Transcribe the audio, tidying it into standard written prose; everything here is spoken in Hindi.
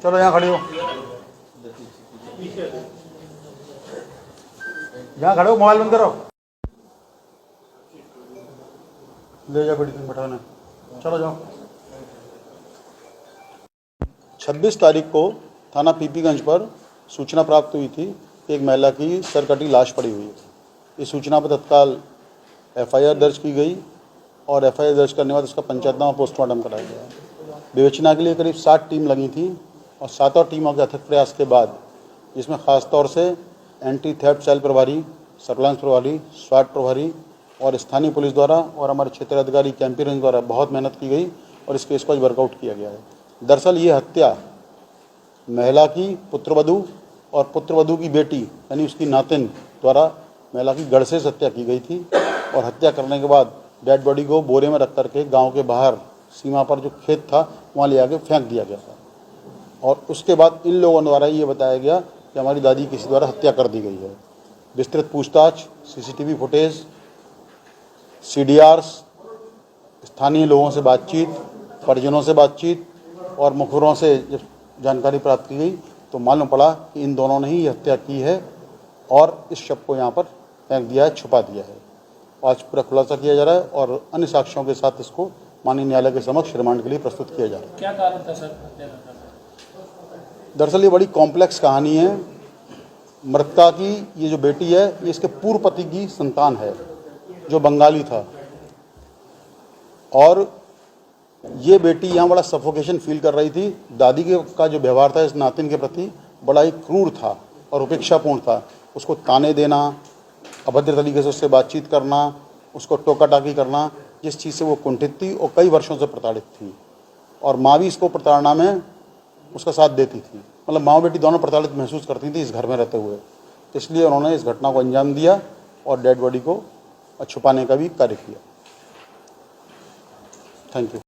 चलो यहाँ खड़े हो, यहाँ खड़े हो, मोबाइल बंद करो। ले जाओ बेटी, तुम बैठाना। चलो जाओ। 26 तारीख को थाना पीपीगंज पर सूचना प्राप्त हुई थी कि एक महिला की सरकटी लाश पड़ी हुई है। इस सूचना पर तत्काल एफआईआर दर्ज की गई और एफआईआर दर्ज करने के बाद उसका पंचायतनामा पोस्टमार्टम कराया गया। विवेचना के लिए करीब 60 टीम लगी थी और 7 टीमों के अथक प्रयास के बाद, जिसमें खासतौर से एंटी थेफ्ट सेल प्रभारी, सर्विलांस प्रभारी, स्वाट प्रभारी और स्थानीय पुलिस द्वारा और हमारे क्षेत्र अधिकारी कैंपियन द्वारा बहुत मेहनत की गई और इस केस को आज वर्कआउट किया गया है। दरअसल ये हत्या महिला की पुत्रवधू और पुत्रवधू की बेटी यानी उसकी नातिन द्वारा महिला की गढ़ से हत्या की गई थी और हत्या करने के बाद डेड बॉडी को बोरे में रख करके गांव के बाहर सीमा पर जो खेत था वहां ले आके फेंक दिया गया था और उसके बाद इन लोगों द्वारा ये बताया गया कि हमारी दादी किसी द्वारा हत्या कर दी गई है। विस्तृत पूछताछ, सीसीटीवी फुटेज, सीडीआर्स, स्थानीय लोगों से बातचीत, परिजनों से बातचीत और मुखबिरों से जब जानकारी प्राप्त की गई तो मालूम पड़ा कि इन दोनों ने ही हत्या की है और इस शव को यहाँ पर फेंक दिया है, छुपा दिया है। आज पूरा खुलासा किया जा रहा है और अन्य साक्ष्यों के साथ इसको माननीय न्यायालय के समक्ष रिमांड के लिए प्रस्तुत किया जा रहा है। क्या कारण था सर हत्या का? दरअसल ये बड़ी कॉम्प्लेक्स कहानी है। मृतका की ये जो बेटी है ये इसके पूर्व पति की संतान है जो बंगाली था और ये बेटी यहाँ बड़ा सफोकेशन फील कर रही थी। दादी के का जो व्यवहार था इस नातिन के प्रति बड़ा ही क्रूर था और उपेक्षापूर्ण था। उसको ताने देना, अभद्र तरीके से उससे बातचीत करना, उसको टोका टाकी करना, जिस चीज़ से वो कुंठित थी और कई वर्षों से प्रताड़ित थी और माँ भी इसको प्रताड़ना में उसका साथ देती थी। मतलब माँ बेटी दोनों प्रताड़ित महसूस करती थी इस घर में रहते हुए, इसलिए उन्होंने इस घटना को अंजाम दिया और डेड बॉडी को छुपाने का भी कार्य किया। Thank you.